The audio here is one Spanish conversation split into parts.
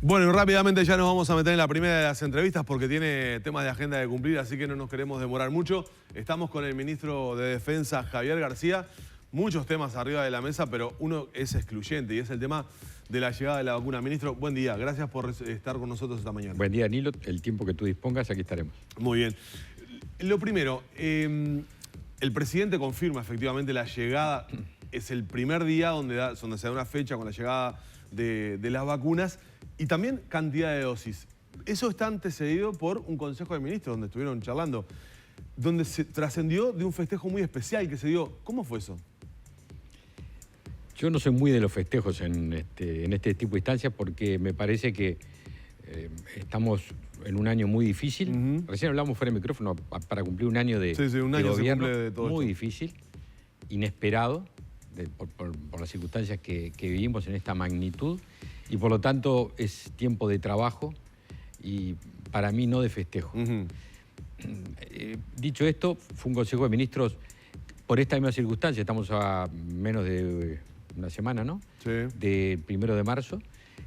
Bueno, y rápidamente ya nos vamos a meter en la primera de las entrevistas porque tiene temas de agenda de cumplir, así que no nos queremos demorar mucho. Estamos con el ministro de Defensa, Javier García. Muchos temas arriba de la mesa, pero uno es excluyente y es el tema de la llegada de la vacuna. Ministro, buen día. Gracias por estar con nosotros esta mañana. Buen día, Danilo. El tiempo que tú dispongas, aquí estaremos. Muy bien. Lo primero, el presidente confirma efectivamente la llegada. Es el primer día donde se da una fecha con la llegada de las vacunas y también cantidad de dosis. Eso está antecedido por un consejo de ministros donde estuvieron charlando, donde se trascendió de un festejo muy especial que se dio. ¿Cómo fue eso? Yo no soy muy de los festejos en este tipo de instancias porque me parece que estamos en un año muy difícil. Recién hablamos fuera de micrófono para cumplir un año de, un año de gobierno de todo muy esto. Difícil, inesperado, por las circunstancias que vivimos en esta magnitud, y por lo tanto es tiempo de trabajo y para mí no de festejo. Dicho esto, fue un consejo de ministros por esta misma circunstancia. Estamos a menos de una semana, ¿no? Sí. Del 1 de marzo.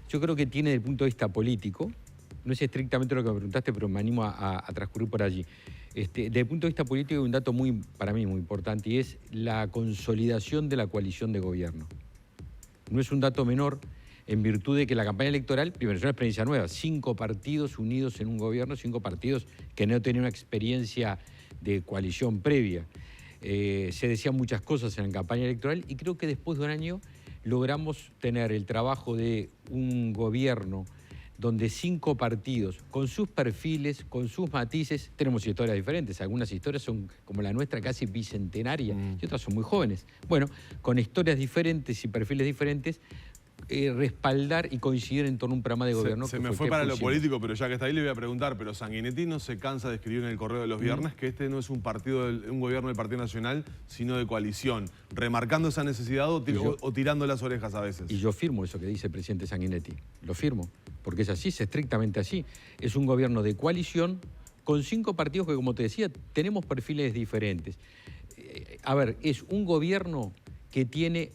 Yo creo que tiene, desde el punto de vista político, no es estrictamente lo que me preguntaste, pero me animo a transcurrir por allí. Desde el punto de vista político hay un dato para mí muy importante y es la consolidación de la coalición de gobierno. No es un dato menor en virtud de que la campaña electoral, primero, es una experiencia nueva, 5 partidos unidos en un gobierno, 5 partidos que no tenían una experiencia de coalición previa. Se decían muchas cosas en la campaña electoral y creo que después de un año logramos tener el trabajo de un gobierno donde 5 partidos, con sus perfiles, con sus matices, tenemos historias diferentes. Algunas historias son, como la nuestra, casi bicentenaria, y otras son muy jóvenes. Bueno, con historias diferentes y perfiles diferentes, respaldar y coincidir en torno a un programa de gobierno. Se me fue para lo político, pero ya que está ahí le voy a preguntar, pero Sanguinetti no se cansa de escribir en el Correo de los Viernes que este no es un gobierno del Partido Nacional, sino de coalición, remarcando esa necesidad o tirando las orejas a veces. Y yo firmo eso que dice el presidente Sanguinetti, lo firmo, porque es así, es estrictamente así. Es un gobierno de coalición con 5 partidos que, como te decía, tenemos perfiles diferentes. A ver, es un gobierno que tiene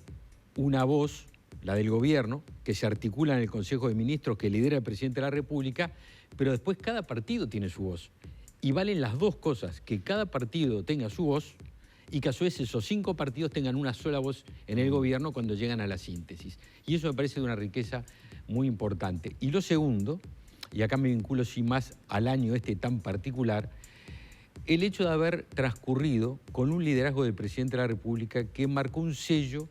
una voz, la del gobierno, que se articula en el Consejo de Ministros, que lidera el presidente de la República, pero después cada partido tiene su voz. Y valen las dos cosas, que cada partido tenga su voz y que a su vez esos 5 partidos tengan una sola voz en el gobierno cuando llegan a la síntesis. Y eso me parece de una riqueza muy importante. Y lo segundo, y acá me vinculo sin más al año tan particular, el hecho de haber transcurrido con un liderazgo del presidente de la República que marcó un sello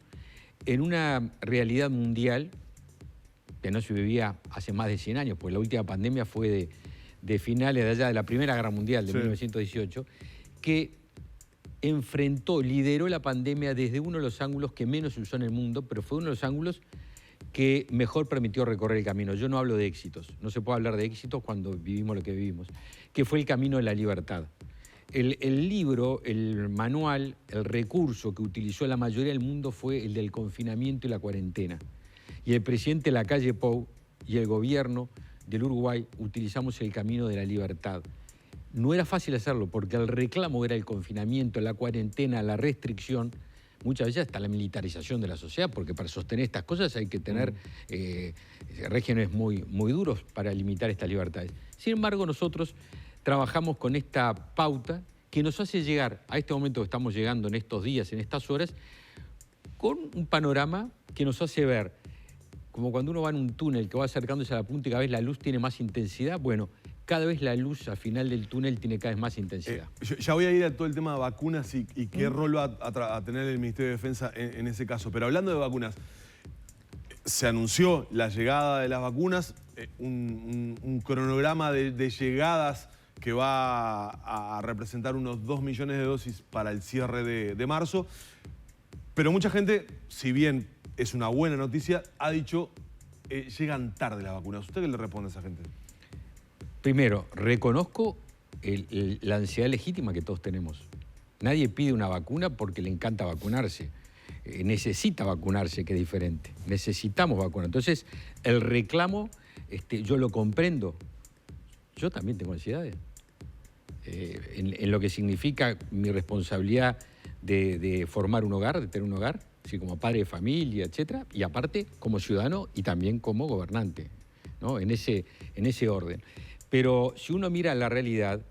en una realidad mundial que no se vivía hace más de 100 años, pues la última pandemia fue de finales de allá de la Primera Guerra Mundial, de 1918, que lideró la pandemia desde uno de los ángulos que menos se usó en el mundo, pero fue uno de los ángulos que mejor permitió recorrer el camino. Yo no hablo de éxitos, no se puede hablar de éxitos cuando vivimos lo que vivimos, que fue el camino de la libertad. El libro, el manual, el recurso que utilizó la mayoría del mundo fue el del confinamiento y la cuarentena. Y el presidente Lacalle Pou y el gobierno del Uruguay utilizamos el camino de la libertad. No era fácil hacerlo porque el reclamo era el confinamiento, la cuarentena, la restricción, muchas veces hasta la militarización de la sociedad, porque para sostener estas cosas hay que tener regímenes muy duros para limitar estas libertades. Sin embargo, nosotros trabajamos con esta pauta que nos hace llegar a este momento que estamos llegando en estos días, en estas horas, con un panorama que nos hace ver, como cuando uno va en un túnel que va acercándose a la punta y cada vez la luz tiene más intensidad, bueno, cada vez la luz al final del túnel tiene cada vez más intensidad. Ya voy a ir a todo el tema de vacunas y qué rol va a tener el Ministerio de Defensa en ese caso. Pero hablando de vacunas, se anunció la llegada de las vacunas, un cronograma de llegadas que va a representar unos 2 millones de dosis para el cierre de marzo. Pero mucha gente, si bien es una buena noticia, ha dicho llegan tarde las vacunas. ¿Usted qué le responde a esa gente? Primero, reconozco la ansiedad legítima que todos tenemos. Nadie pide una vacuna porque le encanta vacunarse. Necesita vacunarse, que es diferente. Necesitamos vacunar. Entonces, el reclamo, yo lo comprendo. Yo también tengo ansiedades. En lo que significa mi responsabilidad de formar un hogar, de tener un hogar, así como padre de familia, etcétera, y aparte como ciudadano y también como gobernante. ¿no? En ese orden. Pero si uno mira la realidad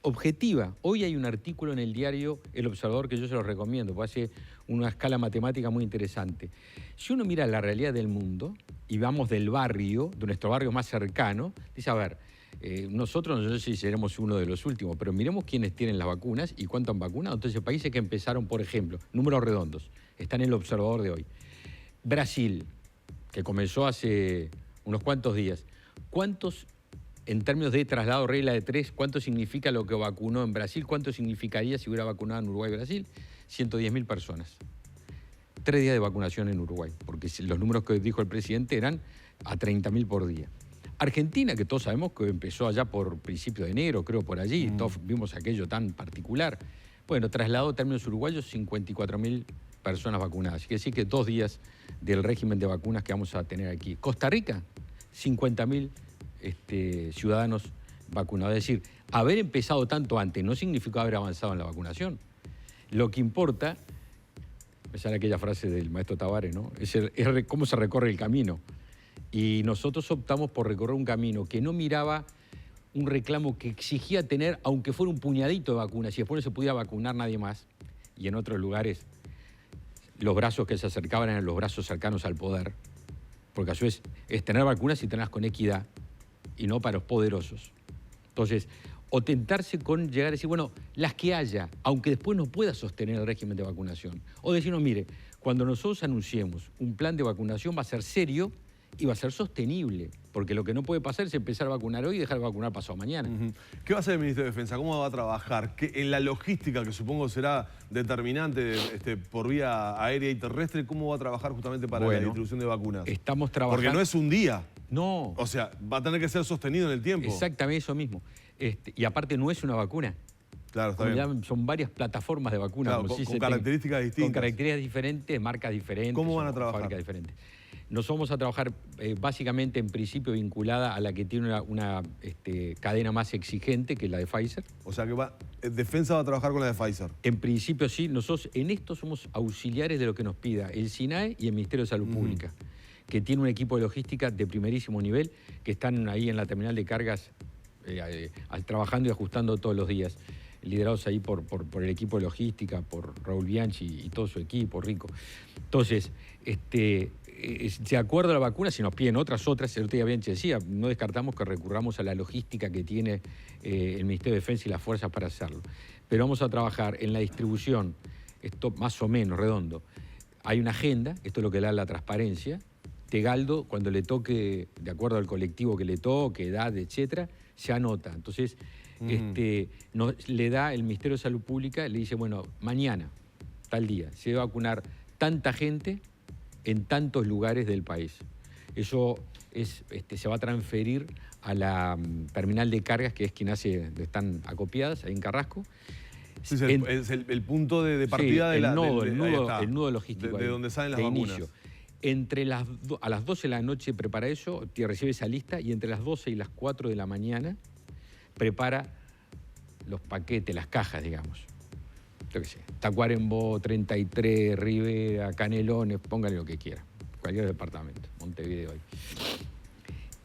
objetiva, hoy hay un artículo en el diario El Observador que yo se lo recomiendo, porque hace una escala matemática muy interesante. Si uno mira la realidad del mundo y vamos del barrio, de nuestro barrio más cercano, dice, a ver, nosotros no sé si seremos uno de los últimos, pero miremos quiénes tienen las vacunas y cuánto han vacunado. Entonces, países que empezaron, por ejemplo, números redondos, están en El Observador de hoy. Brasil, que comenzó hace unos cuantos días, ¿cuántos, en términos de traslado, regla de 3, cuánto significa lo que vacunó en Brasil? ¿Cuánto significaría si hubiera vacunado en Uruguay y Brasil? 110.000 personas. 3 días de vacunación en Uruguay, porque los números que dijo el presidente eran a 30.000 por día. Argentina, que todos sabemos que empezó allá por principio de enero, creo por allí, todos vimos aquello tan particular. Bueno, trasladó a términos uruguayos 54.000 personas vacunadas. Quiere decir que 2 días del régimen de vacunas que vamos a tener aquí. Costa Rica, 50.000 ciudadanos vacunados. Es decir, haber empezado tanto antes no significó haber avanzado en la vacunación. Lo que importa, me sale aquella frase del maestro Tabaré, ¿no? Es cómo se recorre el camino. Y nosotros optamos por recorrer un camino que no miraba un reclamo que exigía tener, aunque fuera un puñadito de vacunas, y después no se pudiera vacunar nadie más. Y en otros lugares, los brazos que se acercaban eran los brazos cercanos al poder, porque a su vez es tener vacunas y tenerlas con equidad, y no para los poderosos. Entonces, o tentarse con llegar a decir, bueno, las que haya, aunque después no pueda sostener el régimen de vacunación. O decirnos, mire, cuando nosotros anunciemos un plan de vacunación va a ser serio y va a ser sostenible, porque lo que no puede pasar es empezar a vacunar hoy y dejar de vacunar pasado mañana. ¿Qué va a hacer el Ministerio de Defensa? ¿Cómo va a trabajar? En la logística, que supongo será determinante por vía aérea y terrestre, ¿cómo va a trabajar justamente para la distribución de vacunas? Estamos trabajando... Porque no es un día. No. O sea, va a tener que ser sostenido en el tiempo. Exactamente eso mismo. Y aparte no es una vacuna. Claro, está bien. Son varias plataformas de vacunas. Claro, con características distintas. Con características diferentes, marcas diferentes. ¿Cómo van a trabajar? Fábricas diferentes. Nos vamos a trabajar básicamente en principio vinculada a la que tiene una cadena más exigente, que es la de Pfizer. O sea que Defensa va a trabajar con la de Pfizer. En principio sí, nosotros en esto somos auxiliares de lo que nos pida el SINAE y el Ministerio de Salud Pública, que tiene un equipo de logística de primerísimo nivel, que están ahí en la terminal de cargas trabajando y ajustando todos los días, liderados ahí por el equipo de logística, por Raúl Bianchi y todo su equipo, Rico. Entonces, de acuerdo a la vacuna, si nos piden otras, el otro día Bianchi decía, no descartamos que recurramos a la logística que tiene el Ministerio de Defensa y las fuerzas para hacerlo. Pero vamos a trabajar en la distribución, esto más o menos redondo. Hay una agenda, esto es lo que le da la transparencia. Tegaldo, cuando le toque, de acuerdo al colectivo que le toque, edad, etcétera, se anota. Entonces, le da el Ministerio de Salud Pública, le dice, bueno, mañana, tal día, se va a vacunar tanta gente en tantos lugares del país. Eso se va a transferir a la terminal de cargas, que es quien están acopiadas, ahí en Carrasco. Sí, es el punto de partida sí, de el nudo logístico. De donde salen las vacunas. Inicio. A las 12 de la noche prepara eso, recibe esa lista, y entre las 12 y las 4 de la mañana prepara los paquetes, las cajas, digamos. Yo qué sé, Tacuarembó, 33, Rivera, Canelones, póngale lo que quiera, cualquier departamento, Montevideo hoy.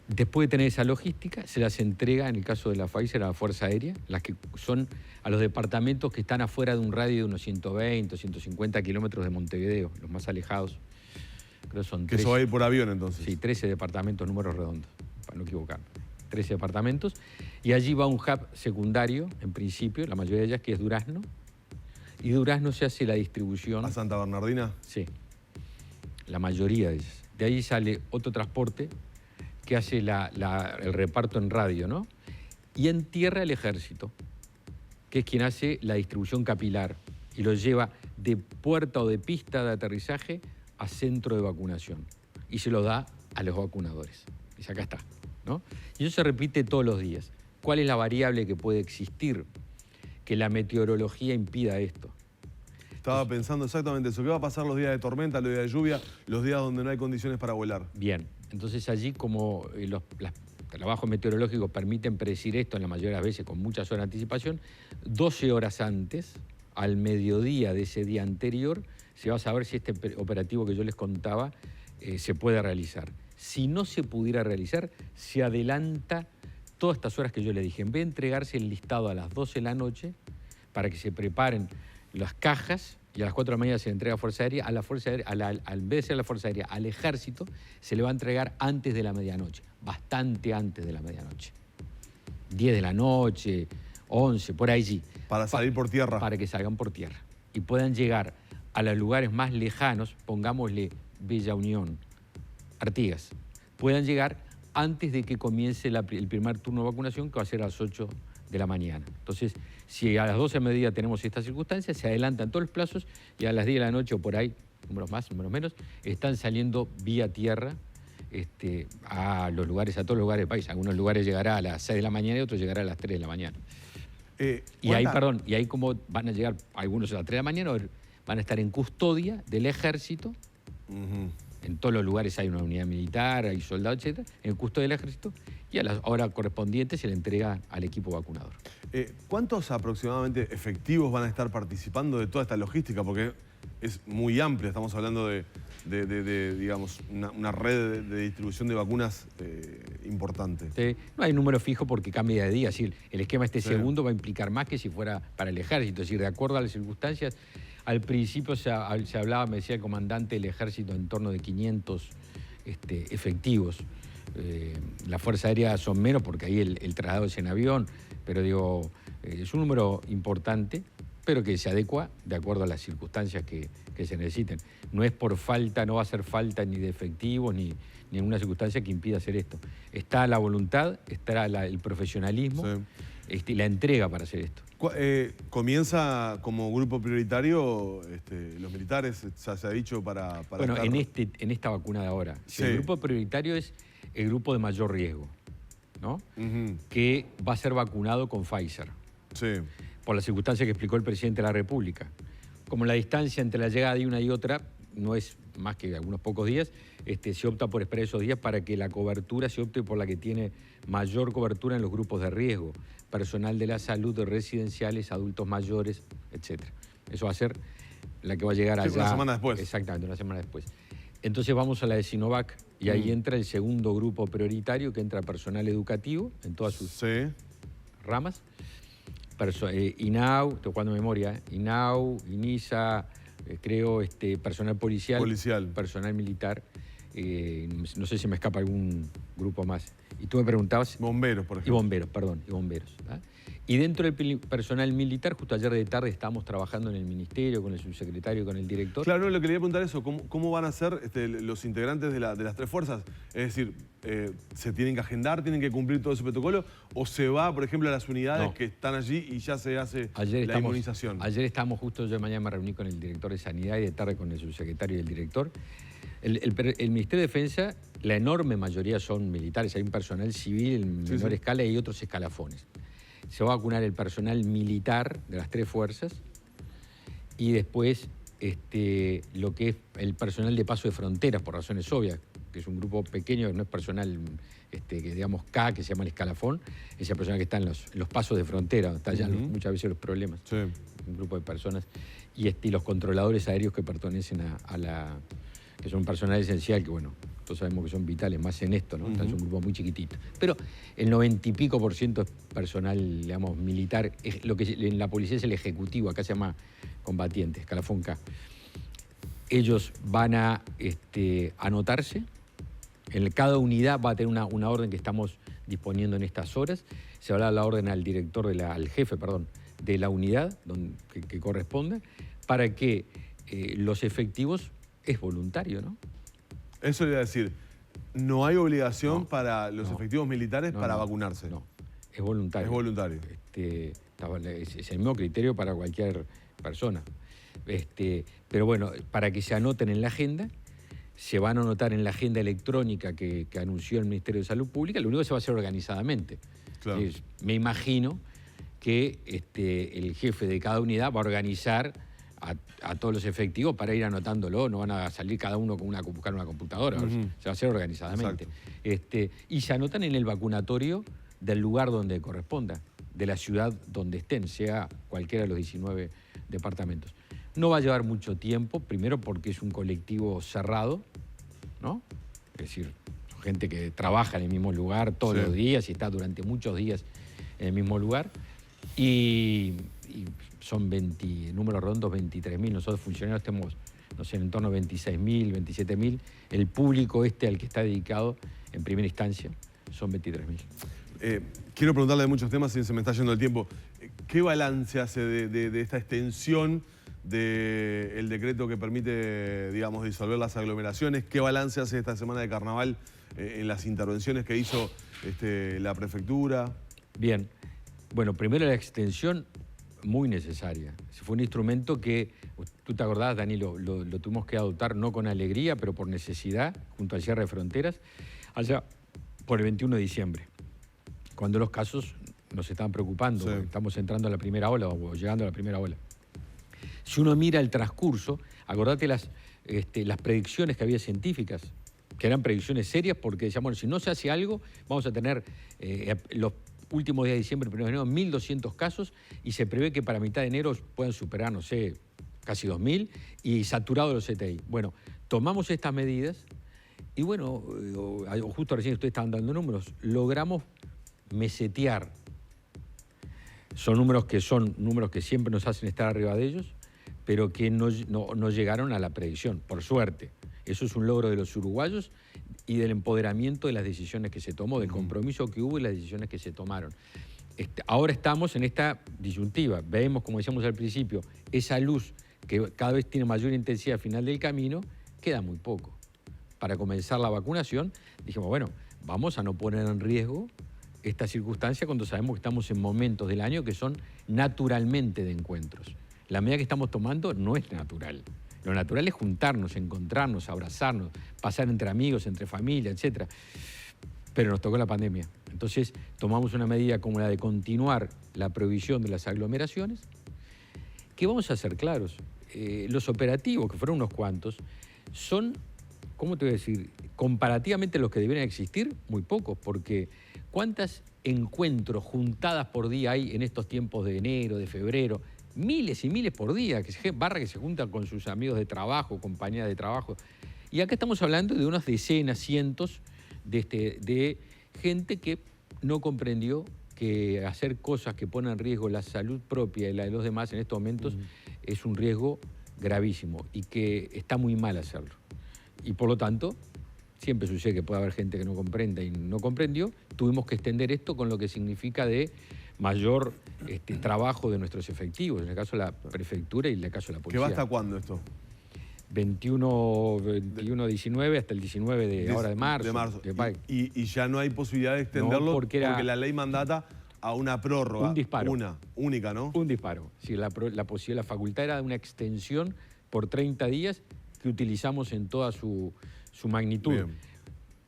Después de tener esa logística, se las entrega, en el caso de la Pfizer, a la Fuerza Aérea, las que son a los departamentos que están afuera de un radio de unos 120 o 150 kilómetros de Montevideo, los más alejados. Creo que son 13. Eso va a ir por avión, entonces. Sí, 13 departamentos, números redondos, para no equivocarme. 13 departamentos. Y allí va un hub secundario, en principio, la mayoría de ellas, que es Durazno. Y Durazno se hace la distribución. ¿A Santa Bernardina? Sí, la mayoría de ellas. De ahí sale otro transporte que hace el reparto en radio, ¿no? Y en tierra el Ejército, que es quien hace la distribución capilar y lo lleva de puerta o de pista de aterrizaje a centro de vacunación y se lo da a los vacunadores. Dice, acá está, ¿no? Y eso se repite todos los días. ¿Cuál es la variable que puede existir? Que la meteorología impida esto. Estaba pensando exactamente eso. ¿Qué va a pasar los días de tormenta, los días de lluvia, los días donde no hay condiciones para volar? Bien, entonces allí como los trabajos meteorológicos permiten predecir esto en la mayoría de las veces con muchas horas de anticipación, 12 horas antes, al mediodía de ese día anterior, se va a saber si este operativo que yo les contaba se puede realizar. Si no se pudiera realizar, se adelanta todas estas horas que yo le dije. En vez de entregarse el listado a las 12 de la noche para que se preparen las cajas y a las 4 de la mañana se le entrega a Fuerza Aérea, en vez de ser a la Fuerza Aérea, al Ejército, se le va a entregar antes de la medianoche, bastante antes de la medianoche. 10 de la noche, 11, por ahí sí. Para salir por tierra. Para que salgan por tierra y puedan llegar a los lugares más lejanos, pongámosle Bella Unión, Artigas, puedan llegar antes de que comience el primer turno de vacunación, que va a ser a las 8 de la mañana. Entonces, si a las 12 de mediodía tenemos estas circunstancias, se adelantan todos los plazos y a las 10 de la noche o por ahí, números más, números menos, están saliendo vía tierra a todos los lugares del país. Algunos lugares llegará a las 6 de la mañana y otros llegará a las 3 de la mañana. Y ahí como van a llegar algunos a las 3 de la mañana, van a estar en custodia del Ejército. En todos los lugares hay una unidad militar, hay soldados, etc. En custodia del Ejército, y a la hora correspondiente se le entrega al equipo vacunador. ¿Cuántos aproximadamente efectivos van a estar participando de toda esta logística? Porque es muy amplia, estamos hablando de digamos, una red de distribución de vacunas importante. No hay número fijo porque cambia de día. Es decir, el esquema segundo va a implicar más que si fuera para el Ejército. Es decir, de acuerdo a las circunstancias, al principio se hablaba, me decía el comandante del Ejército, en torno de 500 efectivos. La Fuerza Aérea son menos porque ahí el traslado es en avión, pero digo, es un número importante, pero que se adecua de acuerdo a las circunstancias que se necesiten. No es por falta, no va a hacer falta ni de efectivos ni en una circunstancia que impida hacer esto. Está la voluntad, está el profesionalismo y la entrega para hacer esto. ¿Comienza como grupo prioritario los militares, ya se ha dicho, para bueno, estar... en esta vacuna de ahora. El grupo prioritario es el grupo de mayor riesgo, ¿no? Que va a ser vacunado con Pfizer. Por la circunstancia que explicó el presidente de la República. Como la distancia entre la llegada de una y otra no es más que algunos pocos días, se opta por esperar esos días para que la cobertura se opte por la que tiene mayor cobertura en los grupos de riesgo, personal de la salud, residenciales, adultos mayores, etc. Eso va a ser la que va a llegar allá. Una semana después. Exactamente, una semana después. Entonces vamos a la de Sinovac y ahí entra el segundo grupo prioritario, que entra personal educativo en todas sus ramas. INAU, estoy jugando memoria, INAU, INISA, creo, personal policial, personal militar, no sé si me escapa algún grupo más. Y tú me preguntabas... Bomberos, por ejemplo. Y bomberos, perdón, y bomberos. ¿Ah? Y dentro del personal militar, justo ayer de tarde estábamos trabajando en el ministerio, con el subsecretario y con el director. Claro, lo que le quería preguntar es eso, ¿cómo van a ser los integrantes de las tres fuerzas? Es decir, ¿se tienen que agendar, tienen que cumplir todo ese protocolo? ¿O se va, por ejemplo, a las unidades que están allí y ya se hace la inmunización? Ayer estábamos justo, yo mañana me reuní con el director de Sanidad y de tarde con el subsecretario y el director. El Ministerio de Defensa, la enorme mayoría son militares, hay un personal civil en menor escala y otros escalafones. Se va a vacunar el personal militar de las tres fuerzas y después lo que es el personal de paso de fronteras, por razones obvias, que es un grupo pequeño, no es personal que digamos K, que se llama el escalafón, es el personal que está en los pasos de frontera, donde están muchas veces los problemas. Un grupo de personas. Y los controladores aéreos que pertenecen que son un personal esencial, que bueno, todos sabemos que son vitales, más en esto, ¿no? Es un grupo muy chiquitito. Pero el 90 y pico % es personal, digamos, militar, es lo que en la policía es el ejecutivo, acá se llama combatiente, escalafón K. Ellos van a anotarse, cada unidad va a tener una orden que estamos disponiendo en estas horas, se va a dar la orden al jefe de la unidad que corresponde, para que los efectivos es voluntario, ¿no? Eso le iba a decir, no hay obligación para los efectivos militares para vacunarse. No, es voluntario. Es voluntario. Es el mismo criterio para cualquier persona. Pero bueno, para que se anoten en la agenda, se van a anotar en la agenda electrónica que anunció el Ministerio de Salud Pública, lo único que se va a hacer organizadamente. Claro. Me imagino que el jefe de cada unidad va a organizar a todos los efectivos para ir anotándolo, no van a salir cada uno a buscar una computadora, se va a hacer organizadamente. Y se anotan en el vacunatorio del lugar donde corresponda, de la ciudad donde estén, sea cualquiera de los 19 departamentos. No va a llevar mucho tiempo, primero porque es un colectivo cerrado, ¿no? Es decir, gente que trabaja en el mismo lugar todos los días y está durante muchos días en el mismo lugar. Y son números redondos, 23.000. Nosotros funcionarios tenemos, no sé, en torno a 26.000, 27.000. El público al que está dedicado en primera instancia son 23.000. Quiero preguntarle de muchos temas y se me está yendo el tiempo. ¿Qué balance hace de esta extensión del decreto que permite, digamos, disolver las aglomeraciones? ¿Qué balance hace esta semana de carnaval en las intervenciones que hizo la prefectura? Bien. Bueno, primero la extensión muy necesaria. Fue un instrumento que, tú te acordás, Danilo, lo tuvimos que adoptar no con alegría, pero por necesidad, junto al cierre de fronteras, allá por el 21 de diciembre, cuando los casos nos estaban preocupando. Sí. Estamos entrando a la primera ola o llegando a la primera ola. Si uno mira el transcurso, acordate las predicciones que había científicas, que eran predicciones serias, porque decíamos, bueno, si no se hace algo, vamos a tener los últimos días de diciembre, 1 de enero, 1.200 casos, y se prevé que para mitad de enero puedan superar, no sé, casi 2.000, y saturados los CTI. Bueno, tomamos estas medidas, y bueno, justo recién ustedes estaban dando números, logramos mesetear. Son números que siempre nos hacen estar arriba de ellos, pero que no llegaron a la predicción, por suerte. Eso es un logro de los uruguayos y del empoderamiento de las decisiones que se tomó, del compromiso que hubo y las decisiones que se tomaron. Ahora estamos en esta disyuntiva. Vemos, como decíamos al principio, esa luz que cada vez tiene mayor intensidad al final del camino, queda muy poco. Para comenzar la vacunación, dijimos, bueno, vamos a no poner en riesgo esta circunstancia cuando sabemos que estamos en momentos del año que son naturalmente de encuentros. La medida que estamos tomando no es natural. Lo natural es juntarnos, encontrarnos, abrazarnos, pasar entre amigos, entre familia, etc. Pero nos tocó la pandemia. Entonces tomamos una medida como la de continuar la prohibición de las aglomeraciones, que vamos a ser claros, los operativos, que fueron unos cuantos, son, ¿cómo te voy a decir? Comparativamente a los que deberían existir, muy pocos, porque ¿cuántos encuentros, juntadas por día hay en estos tiempos de enero, de febrero? Miles y miles por día, que se juntan con sus amigos de trabajo, compañías de trabajo. Y acá estamos hablando de unas decenas, cientos de gente que no comprendió que hacer cosas que ponen en riesgo la salud propia y la de los demás en estos momentos es un riesgo gravísimo y que está muy mal hacerlo. Y por lo tanto, siempre sucede que puede haber gente que no comprenda y no comprendió. Tuvimos que extender esto con lo que significa de mayor trabajo de nuestros efectivos, en el caso de la prefectura y en el caso de la policía. ¿Qué va hasta cuándo esto? 21, 19 hasta el 19 de marzo. Y ya no hay posibilidad de extenderlo no, porque la ley mandata a una prórroga. Un disparo. Una, única, ¿no? Un disparo. Sí, la facultad era de una extensión por 30 días que utilizamos en toda su magnitud. Bien.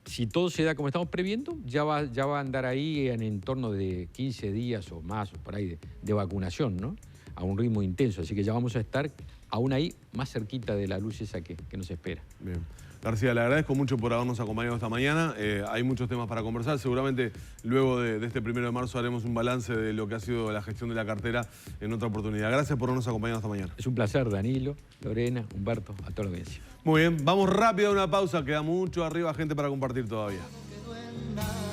Si todo se da como estamos previendo, ya va a andar ahí en torno de 15 días o más, o por ahí, de vacunación, ¿no? A un ritmo intenso. Así que ya vamos a estar aún ahí más cerquita de la luz esa que nos espera. Bien. García, le agradezco mucho por habernos acompañado esta mañana. Hay muchos temas para conversar. Seguramente luego de este 1 de marzo haremos un balance de lo que ha sido la gestión de la cartera en otra oportunidad. Gracias por habernos acompañado esta mañana. Es un placer, Danilo, Lorena, Humberto, a toda la audiencia. Muy bien, vamos rápido a una pausa. Queda mucho arriba gente para compartir todavía.